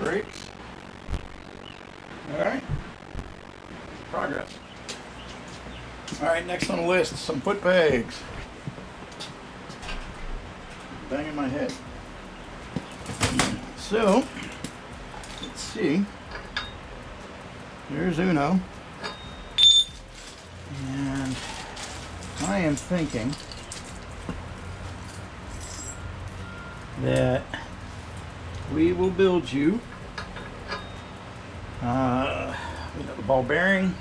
brakes. Alright. Progress. Alright, next on the list, some foot pegs. Banging my head. So, let's see. Here's Uno. And I am thinking that we will build you the ball bearing,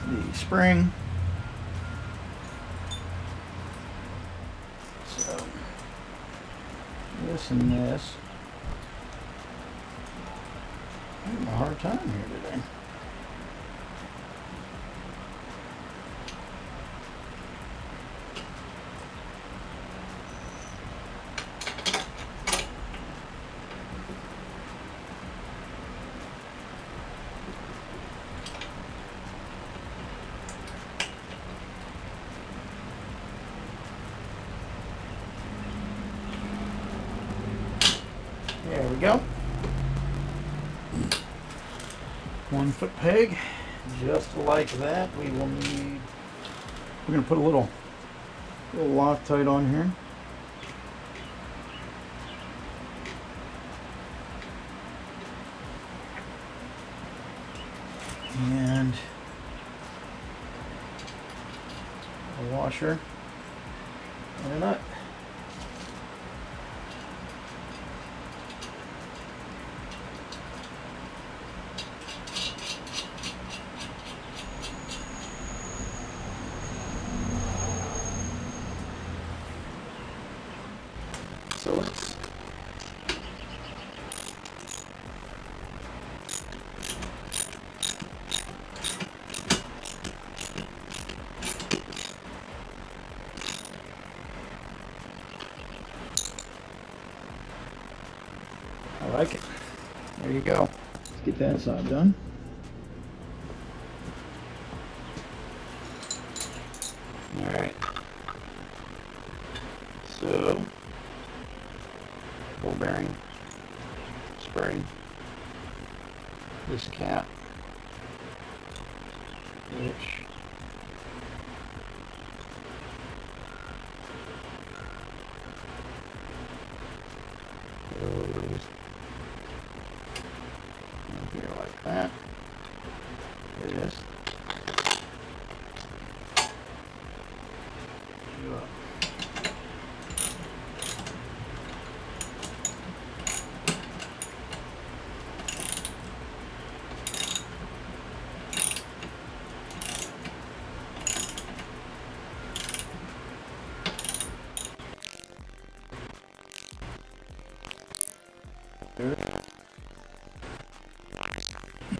the spring. So this and this. I'm having a hard time here today. There we go. 1 foot peg, just like that. We will need. We're going to put a little Loctite on here. And a washer and a nut. So let's I like it. There you go. Let's get that side done. All right. So ball bearing, spring, this cap, which goes in here like that. There it is.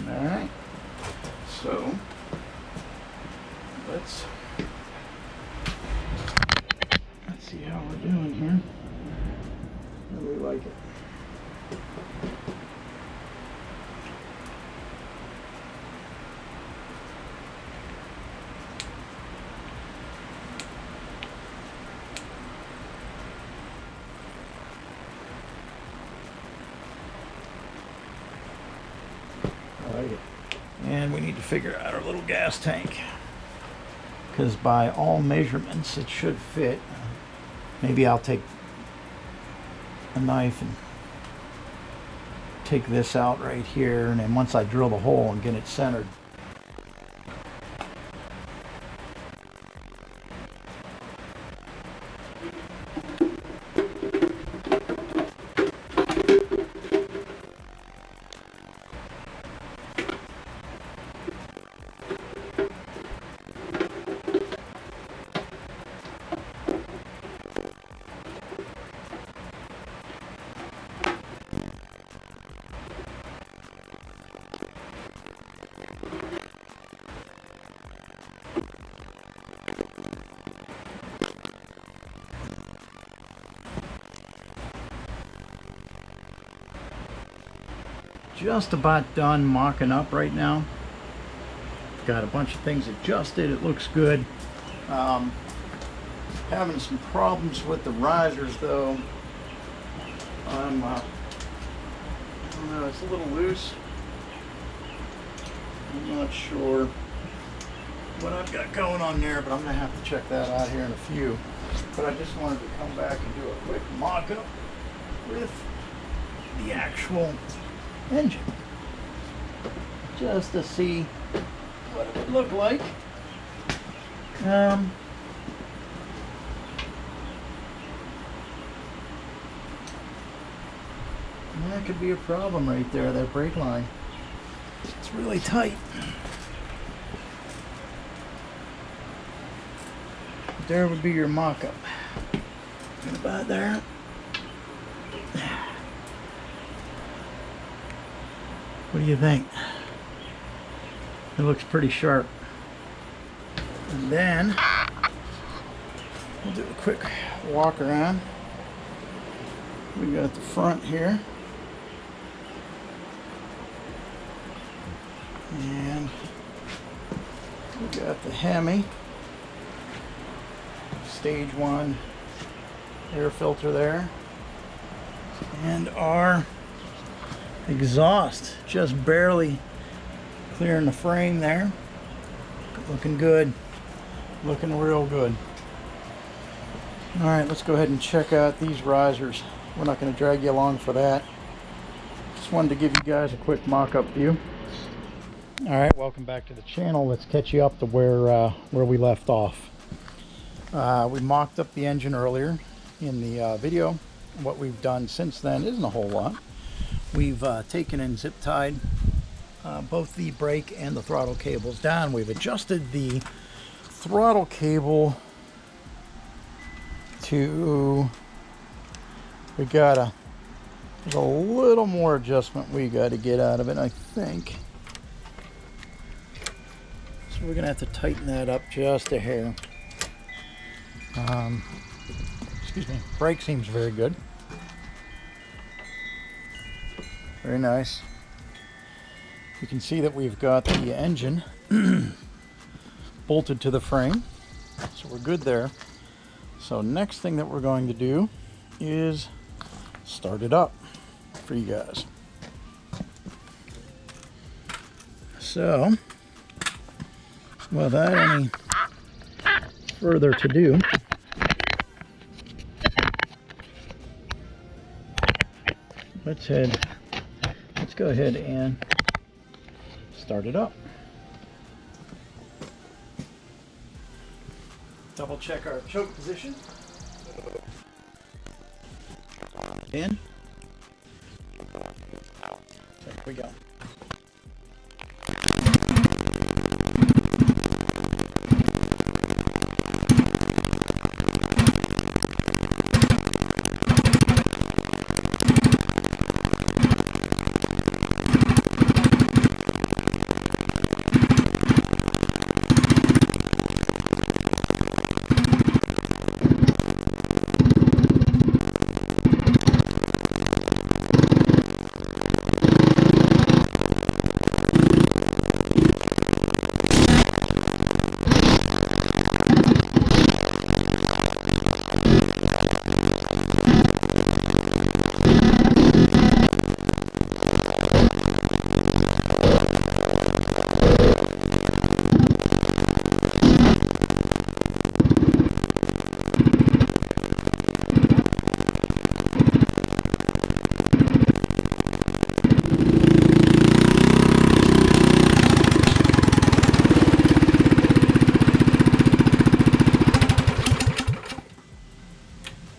Alright, so let's see how we're doing here. I really like it. And we need to figure out our little gas tank, because by all measurements it should fit. Maybe I'll take a knife and take this out right here, and then once I drill the hole and get it centered, just about done mocking up right now. Got a bunch of things adjusted. It looks good. Having some problems with the risers though. I don't know, it's a little loose. I'm not sure what I've got going on there, but I'm going to have to check that out here in a few. But I just wanted to come back and do a quick mock-up with the actual engine, just to see what it would look like. That could be a problem right there, that brake line. It's really tight. There would be your mock-up. Right about there. What do you think? It looks pretty sharp. And then we'll do a quick walk around. We got the front here. And we got the Hemi stage 1 air filter there, and our exhaust just barely clearing the frame there. Looking good, looking real good. All right, let's go ahead and check out these risers. We're not going to drag you along for that. Just wanted to give you guys a quick mock-up view. All right, welcome back to the channel. Let's catch you up to where we left off. We mocked up the engine earlier in the video. What we've done since then isn't a whole lot. We've taken and zip tied both the brake and the throttle cables down. We've adjusted the throttle cable to, there's a little more adjustment we got to get out of it, I think. So we're gonna have to tighten that up just a hair. Excuse me. Brake seems very good. Very nice. You can see that we've got the engine bolted to the frame, so we're good there. So next thing that we're going to do is start it up for you guys. So without any further to do, let's go ahead and start it up. Double check our choke position. In. There we go.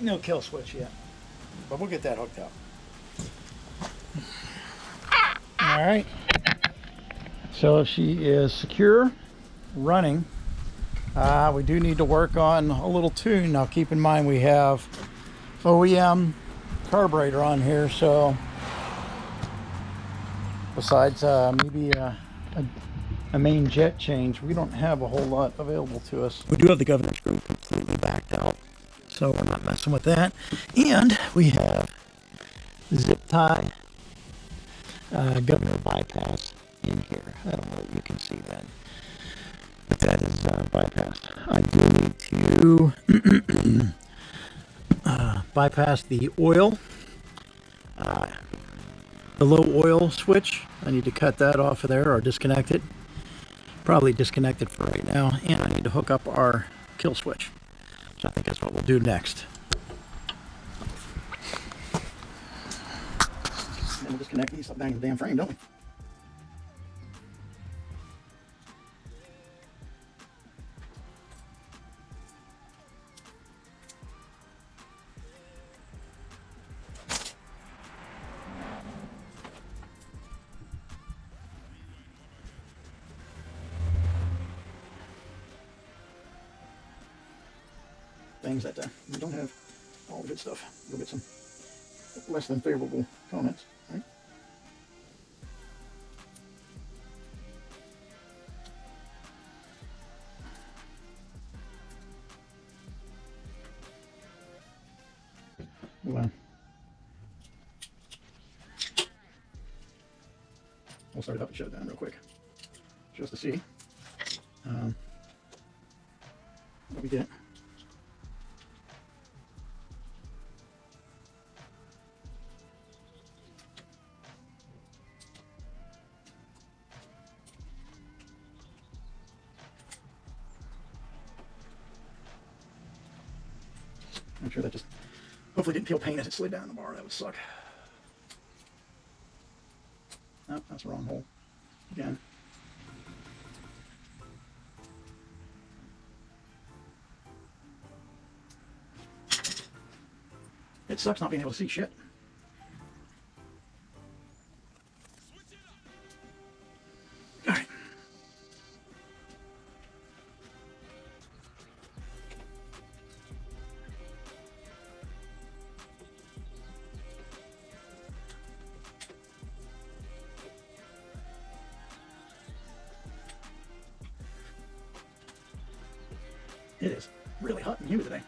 No kill switch yet, but we'll get that hooked up. All right, so she is secure, running. We do need to work on a little tune. Now keep in mind we have OEM carburetor on here, so besides maybe a main jet change, we don't have a whole lot available to us. We do have the governor screw completely backed out, so we're not messing with that. And we have zip tie governor bypass in here. I don't know if you can see that, but that is bypassed. I do need to bypass the oil the low oil switch. I need to cut that off of there or disconnect it. Probably disconnect it for right now. And I need to hook up our kill switch. So I think that's what we'll do next. And we'll disconnect these up down the damn frame, don't we? Things that we don't have all the good stuff. We'll get some less than favorable comments, right? Well, we'll start it up and shut it down real quick, just to see what we get. I'm sure that just hopefully didn't feel pain as it slid down the bar. That would suck. Oh, that's the wrong hole. Again. It sucks not being able to see shit. All right. It is really hot and humid today.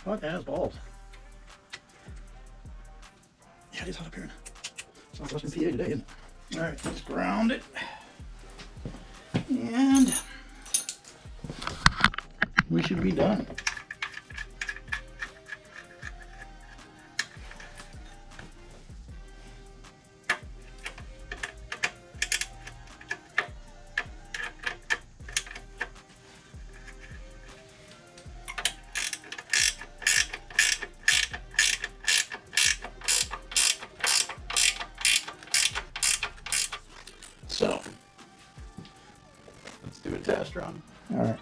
Hot as balls. Yeah, it is hot up here in southwestern PA today, isn't it? All right, let's ground it. And we should be done. So let's do a test run. All right,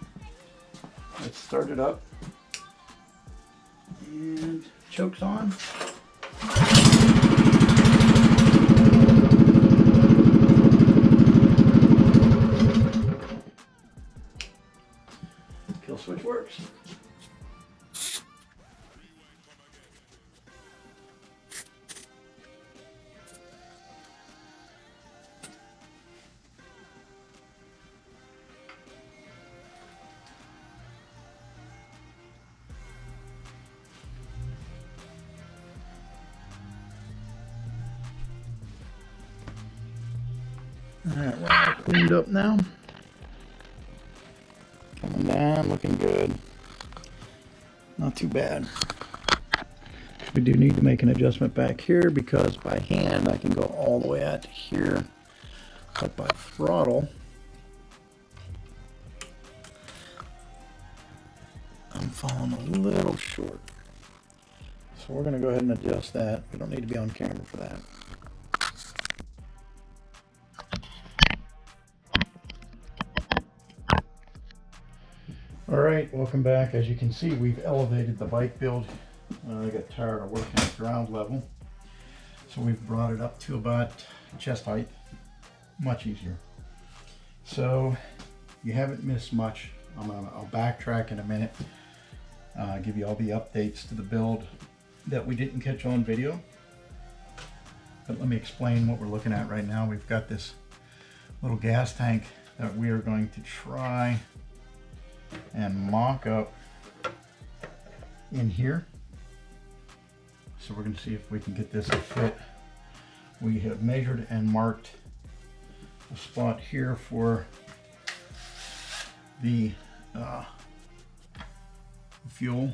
let's start it up. And chokes on. Kill switch works. Alright, we're all cleaned up now. Coming down, looking good. Not too bad. We do need to make an adjustment back here because by hand I can go all the way out to here. But by throttle, I'm falling a little short. So we're going to go ahead and adjust that. We don't need to be on camera for that. Alright, welcome back. As you can see, we've elevated the bike build. I got tired of working at ground level. So we've brought it up to about chest height. Much easier. So you haven't missed much. I'll backtrack in a minute. Give you all the updates to the build that we didn't catch on video. But let me explain what we're looking at right now. We've got this little gas tank that we are going to try and mock up in here. so we're going to see if we can get this to fit. We have measured and marked a spot here for the fuel.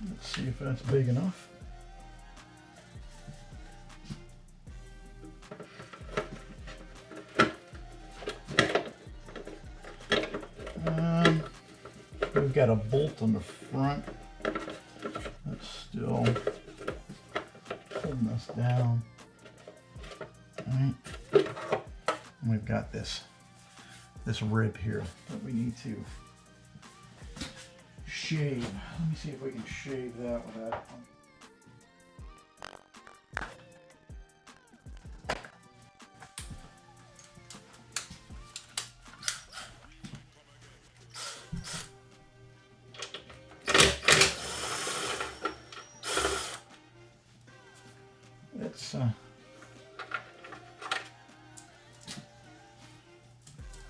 Let's see if that's big enough. We've got a bolt on the front that's still holding us down. All right. And we've got this rib here that we need to shave. Let me see if we can shave that without.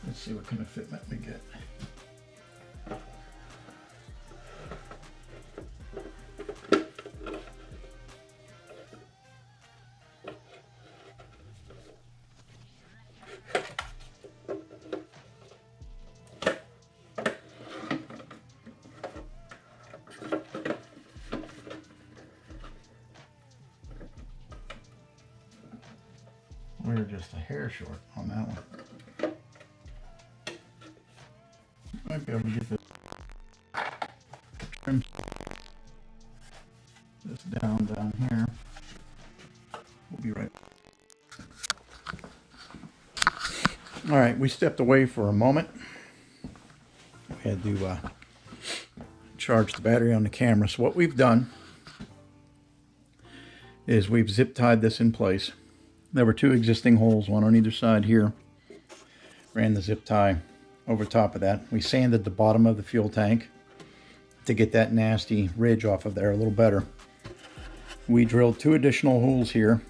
Let's see what kind of fitment we get. We're just a hair short on that one. Might be able to get this trim this down here. We'll be right. All right, we stepped away for a moment. We had to charge the battery on the camera. So what we've done is we've zip tied this in place. There were two existing holes, one on either side here. Ran the zip tie over top of that. We sanded the bottom of the fuel tank to get that nasty ridge off of there a little better. We drilled two additional holes here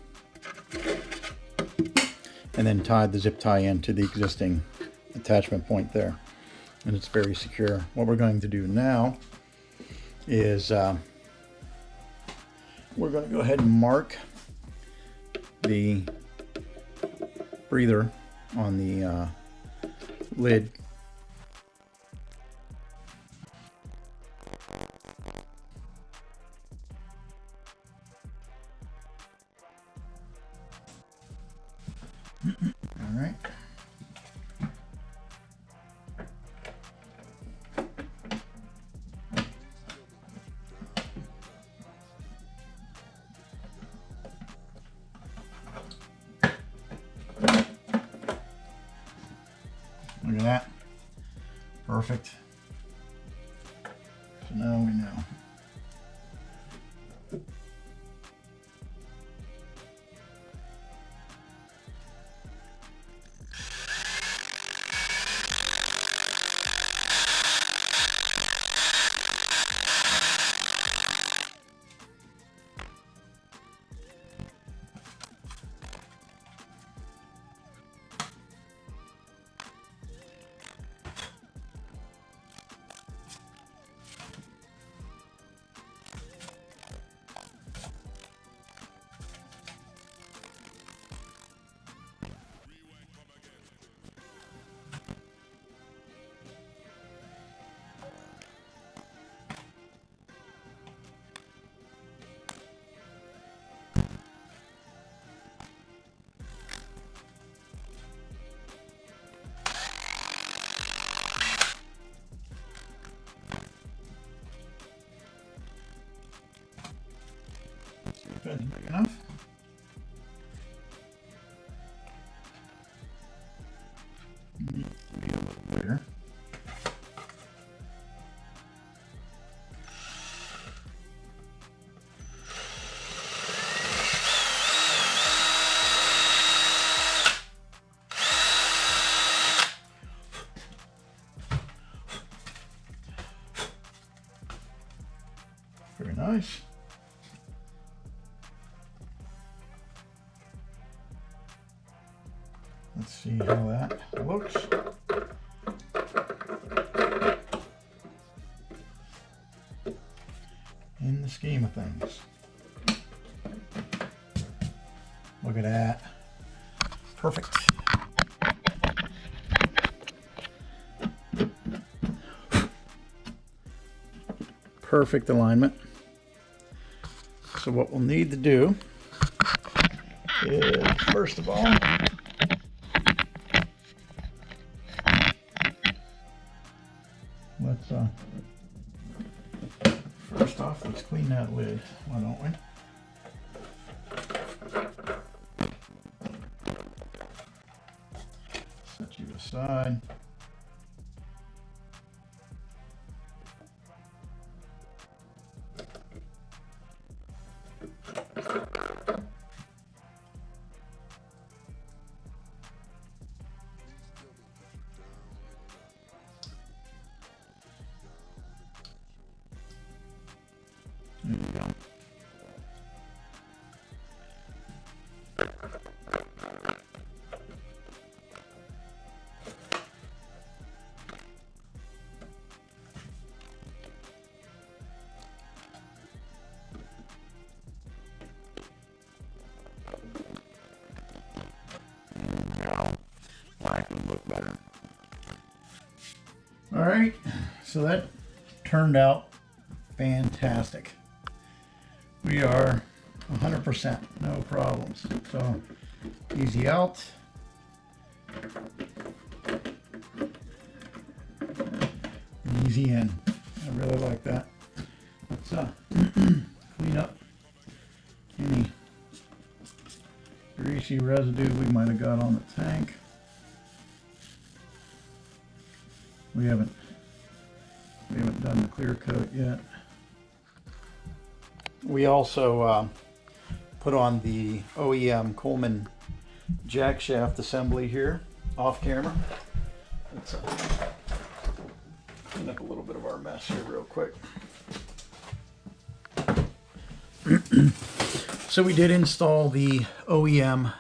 and then tied the zip tie into the existing attachment point there. And it's very secure. What we're going to do now is we're going to go ahead and mark the breather on the lid. All right. Look at that. Perfect. So now we know. That's big enough. Needs to be a little bigger. Very nice. Let's see how that looks. In the scheme of things. Look at that. Perfect. Perfect alignment. So what we'll need to do is, first of all, let's clean that lid, why don't we? Set you aside. There you go. Black would look better. All right, so that turned out fantastic. We are 100%, no problems. So easy out. Easy in. I really like that. Let's clean up any greasy residue we might have got on the tank. We haven't done the clear coat yet. We also put on the OEM Coleman jack shaft assembly here off camera. Let's clean up a little bit of our mess here real quick. So we did install the OEM.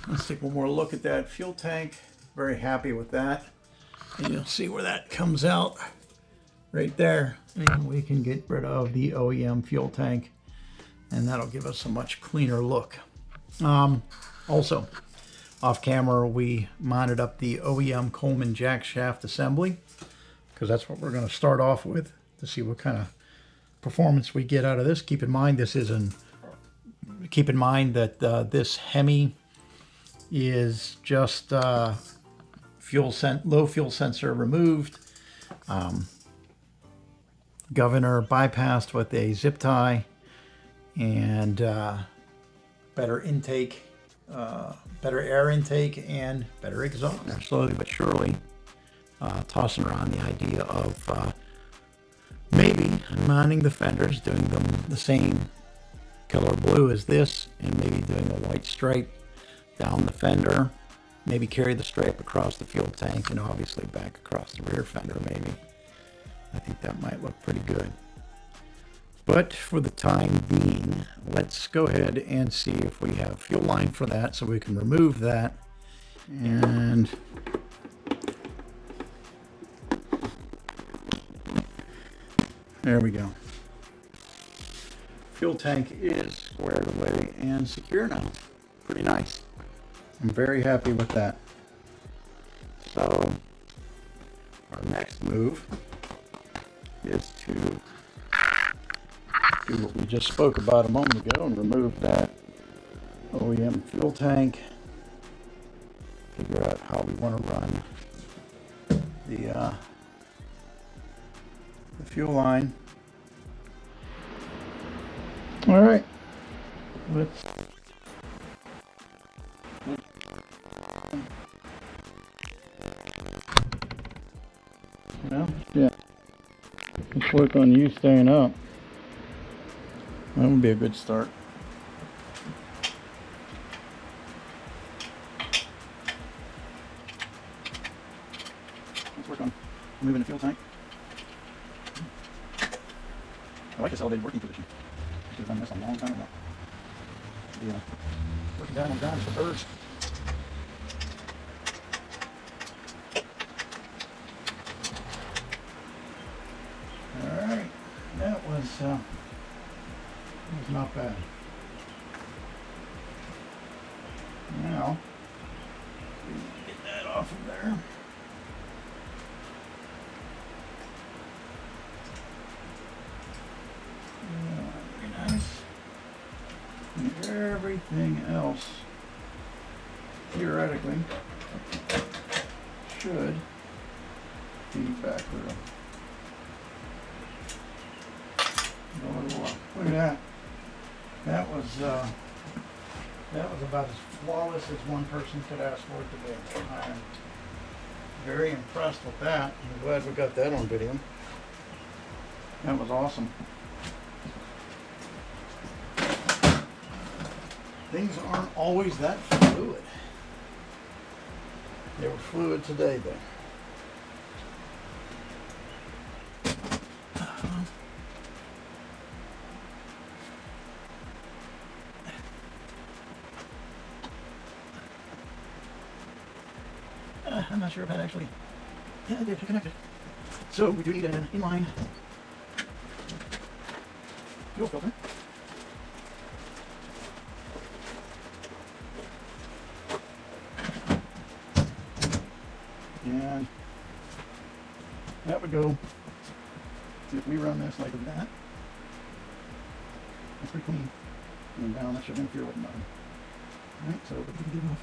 Let's take one more look at that fuel tank. Very happy with that. And you'll see where that comes out right there. And we can get rid of the OEM fuel tank, and that'll give us a much cleaner look. Also, off camera, we mounted up the OEM Coleman jack shaft assembly, because that's what we're going to start off with to see what kind of performance we get out of this. Keep in mind that this Hemi is just low fuel sensor removed, governor bypassed with a zip tie, and better intake, better air intake, and better exhaust. Slowly but surely tossing around the idea of maybe mounting the fenders, doing them the same color blue as this, and maybe doing a white stripe down the fender. Maybe carry the stripe across the fuel tank, and obviously back across the rear fender maybe. I think that might look pretty good. But for the time being, let's go ahead and see if we have fuel line for that, so we can remove that. And there we go. Fuel tank is squared away and secure now. Pretty nice. I'm very happy with that. So our next move is to do what we just spoke about a moment ago and remove that OEM fuel tank. Figure out how we want to run the fuel line. All right, let's. Well, yeah. Let's work on you staying up. That would be a good start. Let's work on removing the fuel tank. I like this elevated working position. I should have done this a long time ago. Yeah. Working down on ground for birds. Alright, that was not bad. Now, get that off of there. Yeah, very nice. And everything else, theoretically, should be back there. Look at that. That was about as flawless as one person could ask for it to be. I'm very impressed with that. I'm glad we got that on video. That was awesome. Things aren't always that fluid. They were fluid today, though. I'm not sure if that actually, yeah, it did connect it. So we do need an inline fuel filter. And that would go, if we run this like that, that's pretty clean. And down, that should interfere with nothing. Alright, so we can get it off.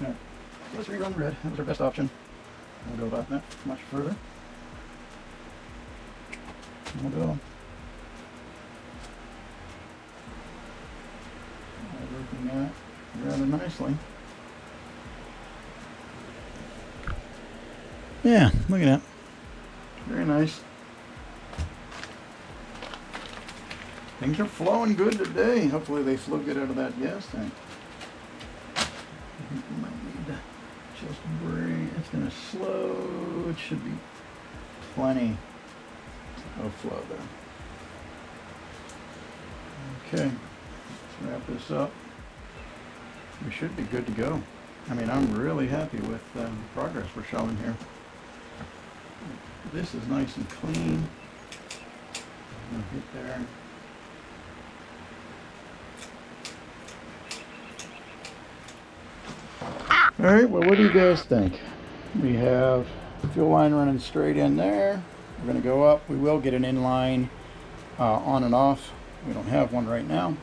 Alright, so let's rerun the red. That was our best option. We'll go about that much further. We'll go working that rather nicely. Yeah, look at that. Very nice. Things are flowing good today. Hopefully they flow good out of that gas tank. I think we might need to just bring, it's going to slow. It should be plenty of flow there. Okay, let's wrap this up. We should be good to go. I mean, I'm really happy with the progress we're showing here. This is nice and clean. I'm gonna hit there. All right, well, what do you guys think? We have the fuel line running straight in there. We're going to go up. We will get an inline on and off. We don't have one right now.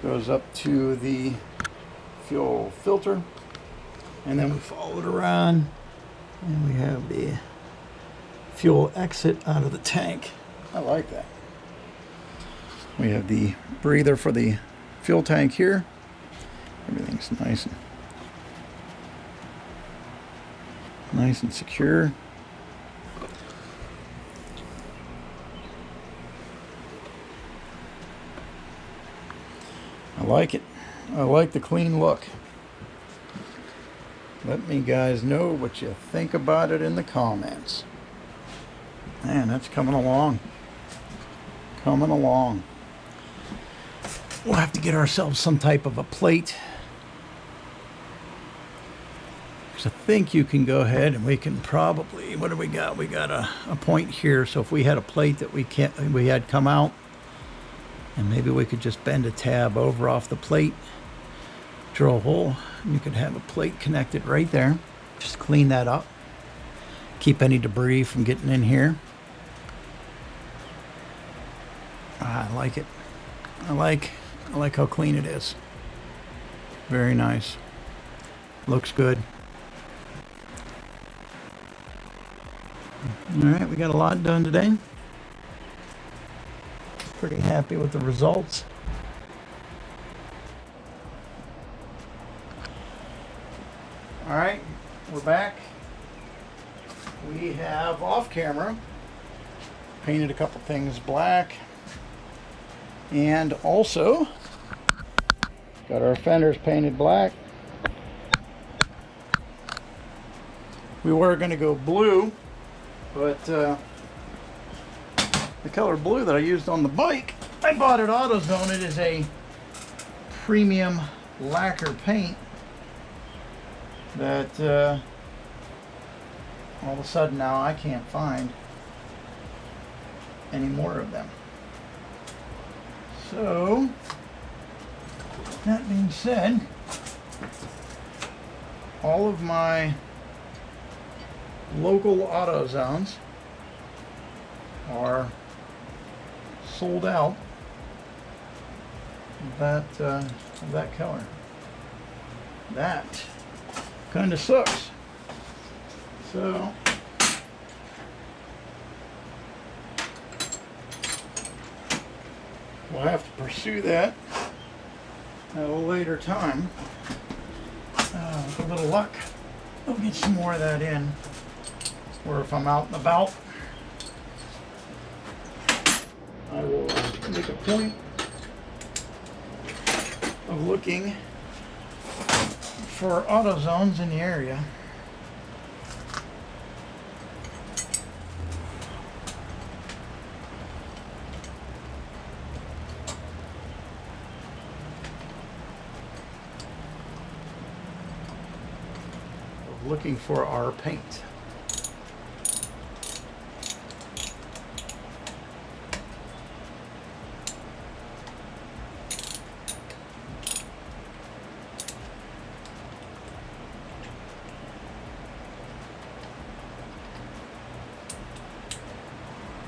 Goes up to the fuel filter, and then we follow it around, and we have the fuel exit out of the tank. I like that. We have the breather for the fuel tank here. Everything's nice and secure. I like it. I like the clean look. Let me guys know what you think about it in the comments. Man, that's coming along. Coming along. We'll have to get ourselves some type of a plate. Because I think you can go ahead and we can probably, what do we got? We got a point here. So if we had a plate that we had come out, and maybe we could just bend a tab over off the plate, drill a hole, and you could have a plate connected right there. Just clean that up. Keep any debris from getting in here. I like it. I like how clean it is. Very nice. Looks good. All right, we got a lot done today. Pretty happy with the results. All right, we're back. We have off camera painted a couple things black. And also got our fenders painted black. We were going to go blue, but the color blue that I used on the bike, I bought at AutoZone. It is a premium lacquer paint that all of a sudden now I can't find any more of them. So, that being said, all of my local AutoZones are sold out of that color. That kind of sucks. So we'll have to pursue that at a later time. With a little luck, I'll get some more of that in. Or if I'm out and about, I will make a point of looking for AutoZones in the area. Looking for our paint.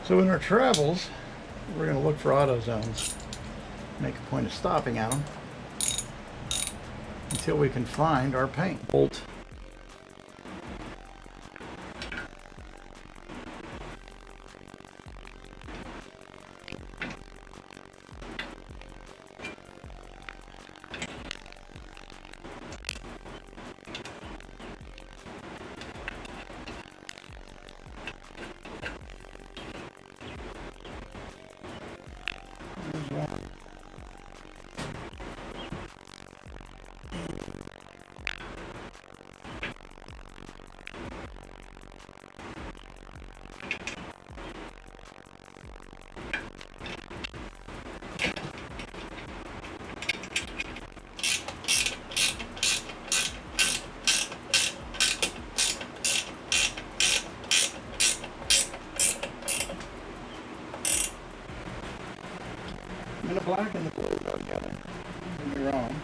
So in our travels, we're going to look for AutoZones. Make a point of stopping at them until we can find our paint. Bolt. And the black and the blue go together. Don't get me wrong.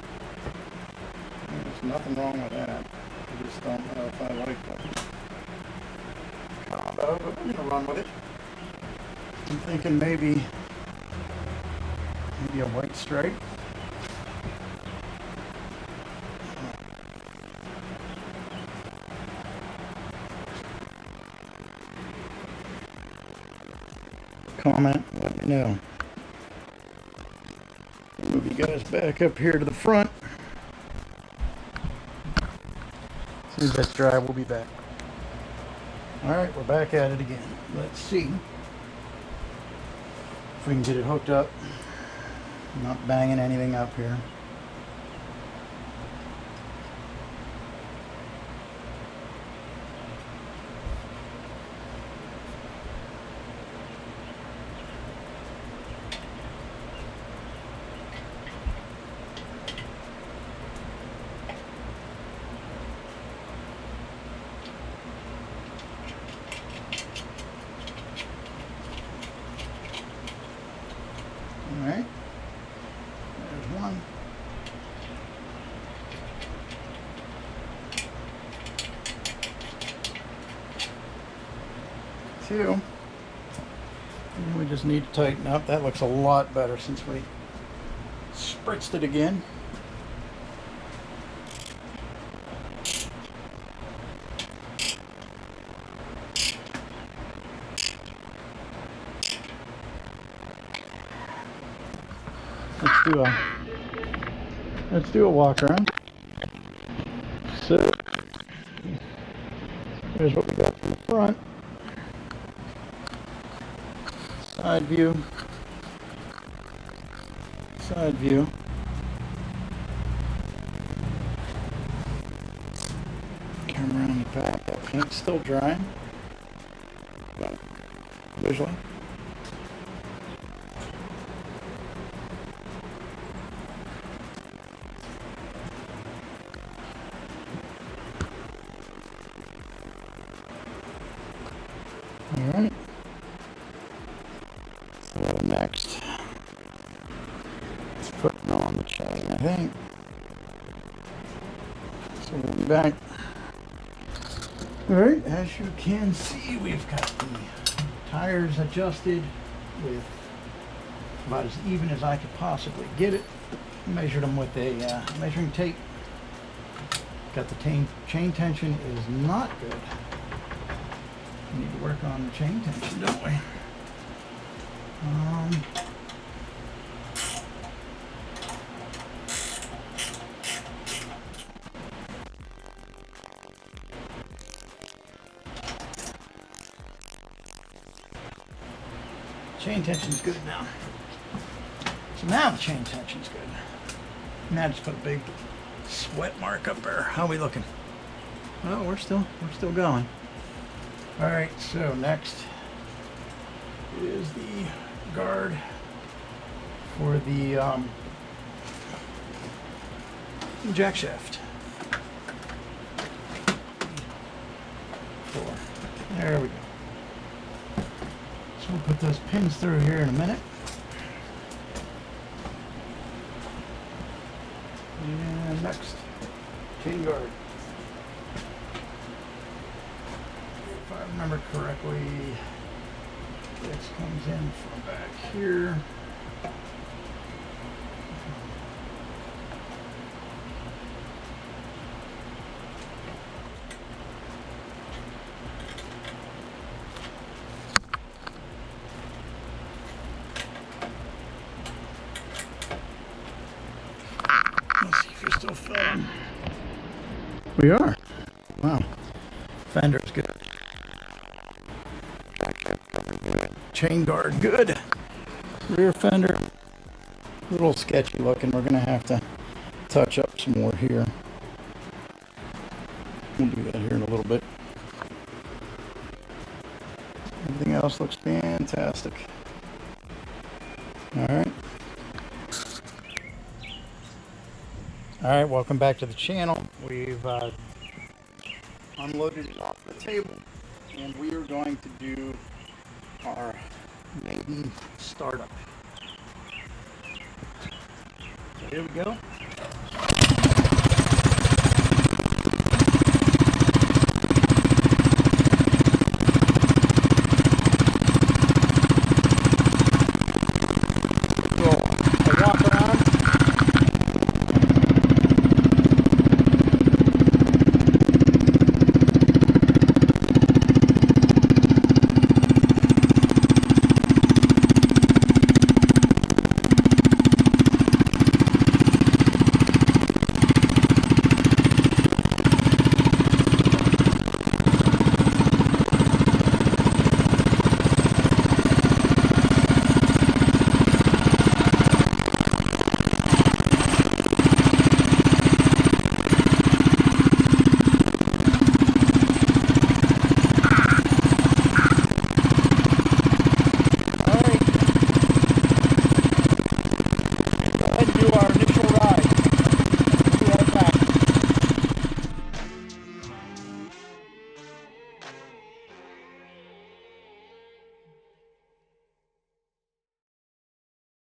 There's nothing wrong with that. I just don't know if I like the combo, but I'm gonna run with it. I'm thinking maybe a white stripe. Comment, let me know. Move you guys back up here to the front. As soon as that's dry, we'll be back. Alright, we're back at it again. Let's see if we can get it hooked up. I'm not banging anything up here. Alright, there's one. Two. And we just need to tighten up. That looks a lot better since we spritzed it again. Let's do a walk around. So here's what we got from the front. Side view. Side view. Come around the back. That paint's still drying. Visually. Alright. So next, it's putting on the chain, I think. So we'll be back. Alright, as you can see, we've got the tires adjusted with about as even as I could possibly get it. Measured them with a measuring tape. Got the chain tension is not good. We need to work on the chain tension, don't we? Chain tension's good now. So now the chain tension's good. Now just put a big sweat mark up there. How are we looking? Oh, we're still going. All right, so next is the guard for the jack shaft. There we go. So we'll put those pins through here in a minute. And next, chain guard. If I remember correctly, this comes in from back here. Let's see if you're still filming. We are. Wow. Fender's good. Chain guard good. Rear fender, a little sketchy looking. We're gonna have to touch up some more here. We'll do that here in a little bit. Everything else looks fantastic. All right. All right, welcome back to the channel. We've unloaded it off the table, and we are going to do our maiden startup. So here we go.